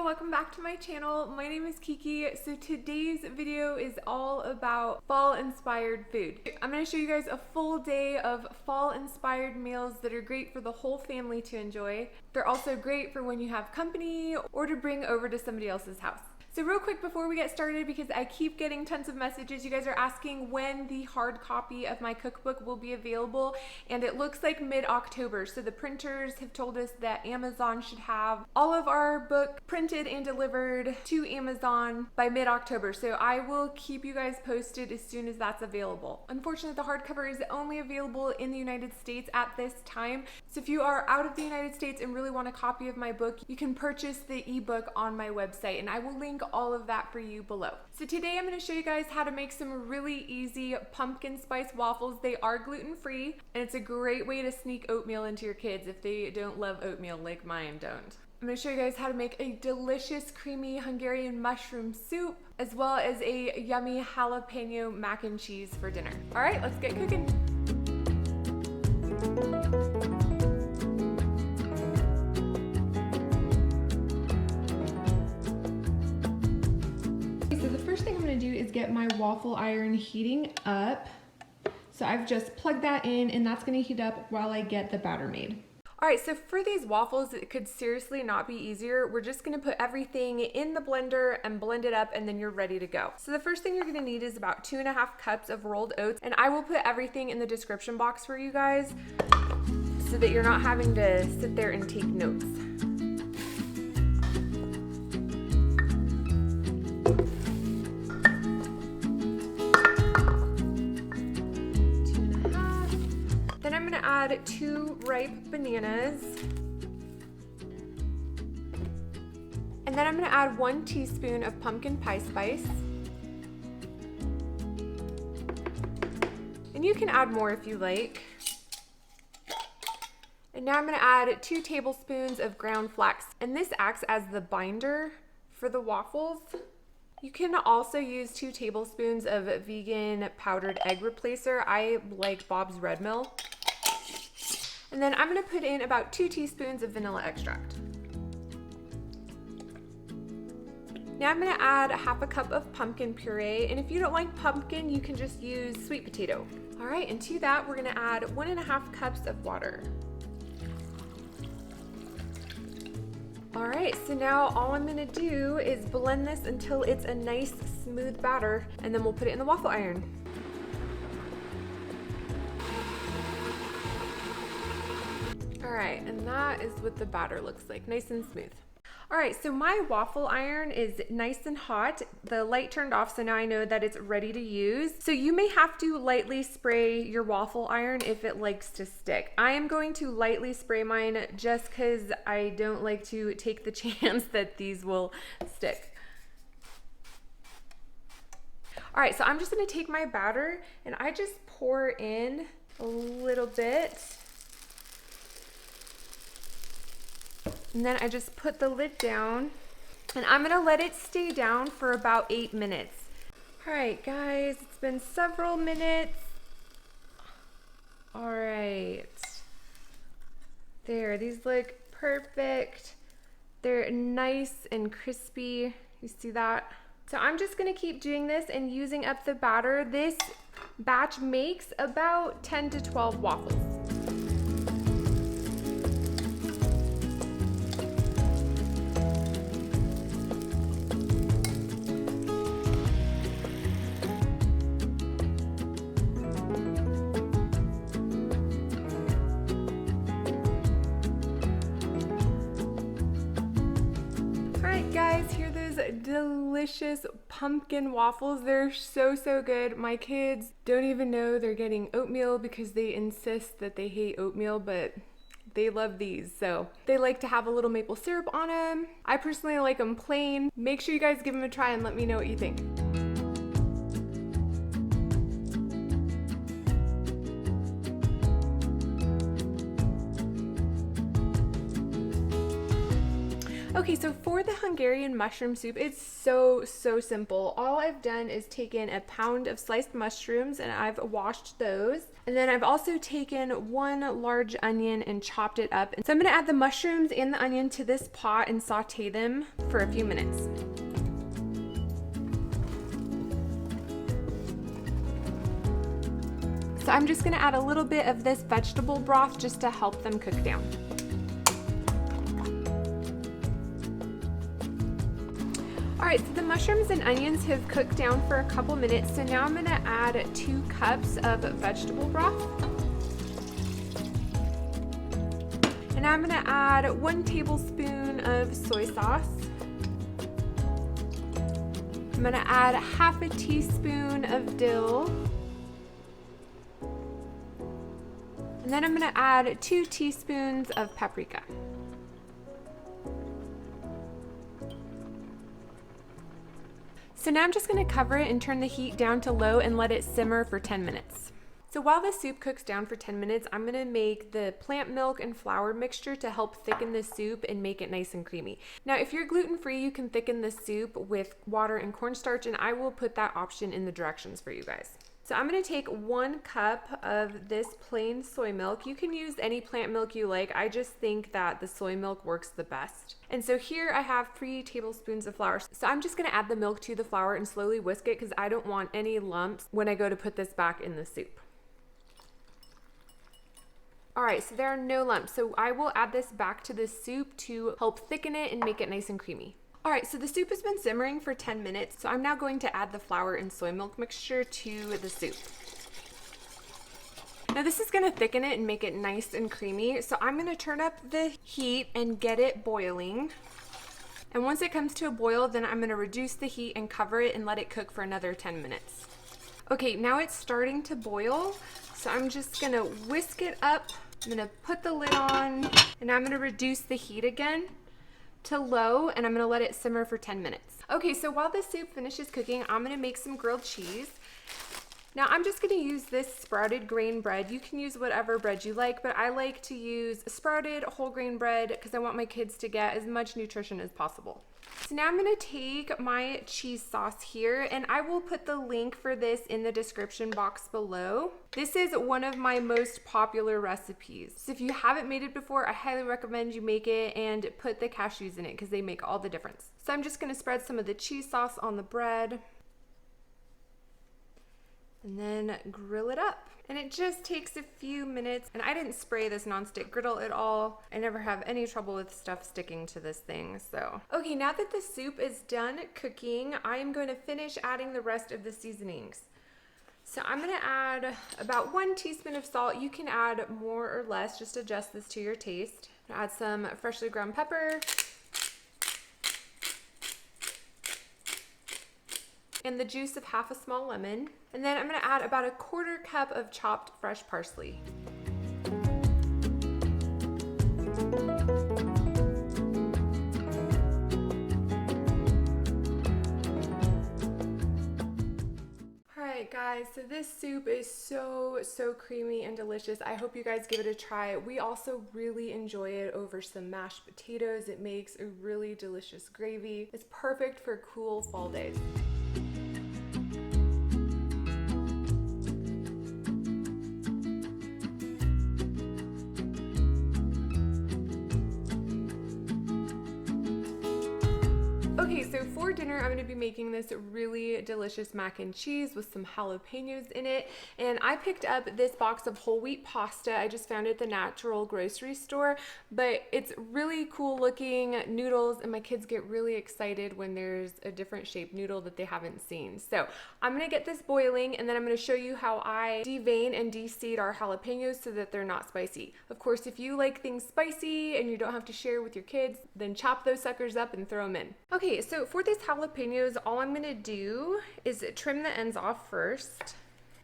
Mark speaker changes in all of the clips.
Speaker 1: welcome back to my channel. My name is Kiki. So today's video is all about fall inspired food. I'm going to show you guys a full day of fall inspired meals that are great for the whole family to enjoy. They're also great for when you have company or to bring over to somebody else's house. So real quick before we get started, because I keep getting tons of messages, you guys are asking when the hard copy of my cookbook will be available, and it looks like mid-October. So the printers have told us that Amazon should have all of our book printed and delivered to Amazon by mid-October. So I will keep you guys posted as soon as that's available. Unfortunately, the hardcover is only available in the United States at this time. So if you are out of the United States and really want a copy of my book, you can purchase the ebook on my website, and I will link all of that for you below. So today I'm going to show you guys how to make some really easy pumpkin spice waffles. They are gluten-free, and it's a great way to sneak oatmeal into your kids if they don't love oatmeal like mine don't. I'm going to show you guys how to make a delicious creamy Hungarian mushroom soup, as well as a yummy jalapeno mac and cheese for dinner. All right, let's get cooking. Is get my waffle iron heating up. So I've just plugged that in, and that's going to heat up while I get the batter made. All right, so for these waffles, it could seriously not be easier. We're just going to put everything in the blender and blend it up, and then you're ready to go. So the first thing you're going to need is about 2.5 cups of rolled oats, and I will put everything in the description box for you guys so that you're not having to sit there and take notes. Add 2 ripe bananas, and then I'm going to add 1 teaspoon of pumpkin pie spice, and you can add more if you like. And now I'm going to add 2 tablespoons of ground flax, and this acts as the binder for the waffles. You can also use 2 tablespoons of vegan powdered egg replacer. I like Bob's Red Mill. And then I'm going to put in about 2 teaspoons of vanilla extract. Now I'm going to add 1/2 cup of pumpkin puree, and if you don't like pumpkin, you can just use sweet potato. All right, and to that, we're going to add 1.5 cups of water. All right, so now all I'm going to do is blend this until it's a nice smooth batter, and then we'll put it in the waffle iron. All right, and that is what the batter looks like, nice and smooth. All right, so my waffle iron is nice and hot. The light turned off, so now I know that it's ready to use. So you may have to lightly spray your waffle iron if it likes to stick. I am going to lightly spray mine just because I don't like to take the chance that these will stick. All right, so I'm just gonna take my batter and I just pour in a little bit. And then I just put the lid down, and I'm gonna let it stay down for about 8 minutes. All right, guys, it's been several minutes. All right. There, these look perfect. They're nice and crispy. You see that? So I'm just gonna keep doing this and using up the batter. This batch makes about 10 to 12 waffles. Guys, here are those delicious pumpkin waffles. They're so good. My kids don't even know they're getting oatmeal because they insist that they hate oatmeal, but they love these. So they like to have a little maple syrup on them. I personally like them plain. Make sure you guys give them a try and let me know what you think. Okay, so for the Hungarian mushroom soup, it's so simple. All I've done is taken a pound of sliced mushrooms and I've washed those. And then I've also taken 1 large onion and chopped it up. And so I'm gonna add the mushrooms and the onion to this pot and saute them for a few minutes. So I'm just gonna add a little bit of this vegetable broth just to help them cook down. Alright, so the mushrooms and onions have cooked down for a couple minutes, so now I'm going to add 2 cups of vegetable broth. And now I'm going to add 1 tablespoon of soy sauce. I'm going to add 1/2 teaspoon of dill. And then I'm going to add 2 teaspoons of paprika. So now I'm just going to cover it and turn the heat down to low and let it simmer for 10 minutes. So while the soup cooks down for 10 minutes, I'm going to make the plant milk and flour mixture to help thicken the soup and make it nice and creamy. Now, if you're gluten-free, you can thicken the soup with water and cornstarch, and I will put that option in the directions for you guys. So I'm going to take 1 cup of this plain soy milk. You can use any plant milk you like. I just think that the soy milk works the best. And so here I have 3 tablespoons of flour. So I'm just going to add the milk to the flour and slowly whisk it because I don't want any lumps when I go to put this back in the soup. All right, so there are no lumps. So I will add this back to the soup to help thicken it and make it nice and creamy. All right, so the soup has been simmering for 10 minutes. So I'm now going to add the flour and soy milk mixture to the soup. Now this is gonna thicken it and make it nice and creamy. So I'm gonna turn up the heat and get it boiling. And once it comes to a boil, then I'm gonna reduce the heat and cover it and let it cook for another 10 minutes. Okay, now it's starting to boil. So I'm just gonna whisk it up. I'm gonna put the lid on and I'm gonna reduce the heat again to low and I'm gonna let it simmer for 10 minutes. Okay, so while the soup finishes cooking, I'm gonna make some grilled cheese. Now I'm just gonna use this sprouted grain bread. You can use whatever bread you like, but I like to use sprouted whole grain bread because I want my kids to get as much nutrition as possible. So now I'm gonna take my cheese sauce here and I will put the link for this in the description box below. This is one of my most popular recipes. So if you haven't made it before, I highly recommend you make it and put the cashews in it because they make all the difference. So I'm just gonna spread some of the cheese sauce on the bread and then grill it up. And it just takes a few minutes. And I didn't spray this nonstick griddle at all. I never have any trouble with stuff sticking to this thing, so. Okay, now that the soup is done cooking, I am going to finish adding the rest of the seasonings. So I'm gonna add about 1 teaspoon of salt. You can add more or less, just adjust this to your taste. Add some freshly ground pepper. And the juice of 1/2 small lemon. And then I'm gonna add about 1/4 cup of chopped fresh parsley. Alright guys, so this soup is so creamy and delicious. I hope you guys give it a try. We also really enjoy it over some mashed potatoes. It makes a really delicious gravy. It's perfect for cool fall days. Okay, so for dinner, I'm going to be making this really delicious mac and cheese with some jalapeños in it. And I picked up this box of whole wheat pasta. I just found it at the natural grocery store, but it's really cool looking noodles and my kids get really excited when there's a different shaped noodle that they haven't seen. So I'm going to get this boiling and then I'm going to show you how I devein and de-seed our jalapeños so that they're not spicy. Of course, if you like things spicy and you don't have to share with your kids, then chop those suckers up and throw them in. Okay, so for these jalapeños, all I'm gonna do is trim the ends off first.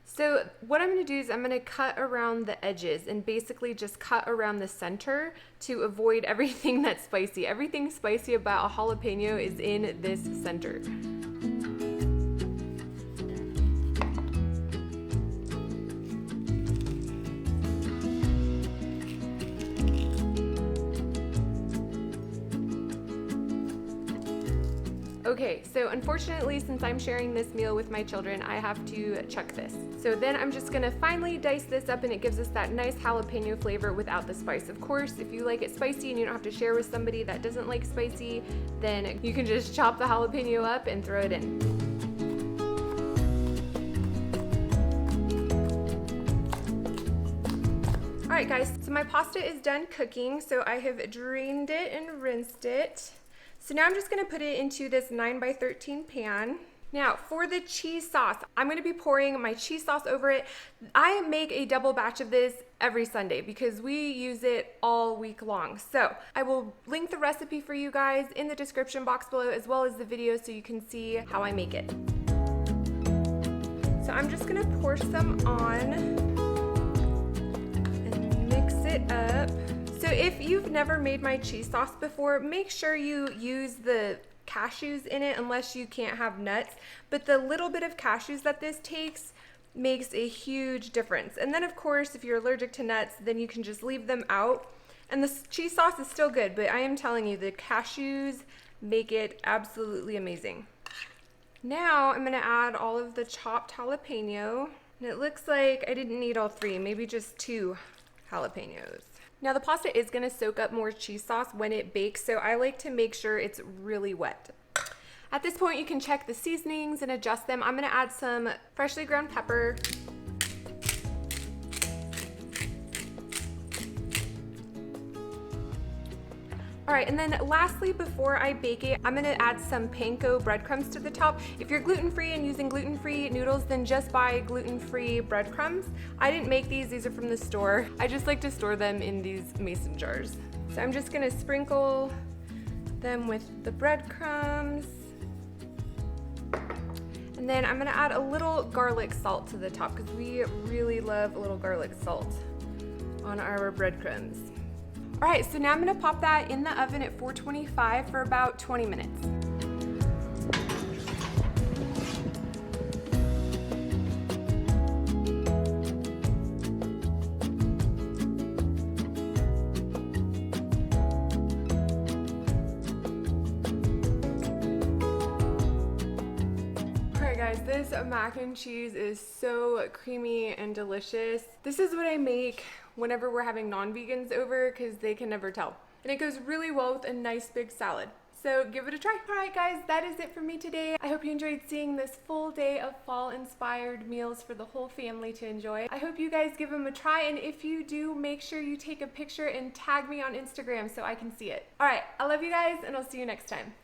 Speaker 1: So what I'm gonna do is I'm gonna cut around the edges and basically just cut around the center to avoid everything that's spicy. Everything spicy about a jalapeno is in this center. Okay, so unfortunately, since I'm sharing this meal with my children, I have to chuck this. So then I'm just gonna finely dice this up, and it gives us that nice jalapeno flavor without the spice. Of course, if you like it spicy and you don't have to share with somebody that doesn't like spicy, then you can just chop the jalapeno up and throw it in. All right guys, so my pasta is done cooking. So I have drained it and rinsed it. So now I'm just gonna put it into this 9x13 pan. Now for the cheese sauce, I'm gonna be pouring my cheese sauce over it. I make a double batch of this every Sunday because we use it all week long. So I will link the recipe for you guys in the description box below, as well as the video, so you can see how I make it. So I'm just gonna pour some on and mix it up. So if you've never made my cheese sauce before, make sure you use the cashews in it unless you can't have nuts. But the little bit of cashews that this takes makes a huge difference. And then of course, if you're allergic to nuts, then you can just leave them out. And the cheese sauce is still good, but I am telling you, the cashews make it absolutely amazing. Now I'm gonna add all of the chopped jalapeno. And it looks like I didn't need all 3, maybe just 2 jalapenos. Now the pasta is gonna soak up more cheese sauce when it bakes, so I like to make sure it's really wet. At this point, you can check the seasonings and adjust them. I'm gonna add some freshly ground pepper. All right, and then lastly, before I bake it, I'm gonna add some panko breadcrumbs to the top. If you're gluten-free and using gluten-free noodles, then just buy gluten-free breadcrumbs. I didn't make these are from the store. I just like to store them in these mason jars. So I'm just gonna sprinkle them with the breadcrumbs. And then I'm gonna add a little garlic salt to the top because we really love a little garlic salt on our breadcrumbs. All right, so now I'm gonna pop that in the oven at 425 for about 20 minutes. Guys, this mac and cheese is so creamy and delicious. This is what I make whenever we're having non-vegans over because they can never tell. And it goes really well with a nice big salad. So give it a try. All right guys, that is it for me today. I hope you enjoyed seeing this full day of fall inspired meals for the whole family to enjoy. I hope you guys give them a try, and if you do, make sure you take a picture and tag me on Instagram so I can see it. All right, I love you guys, and I'll see you next time.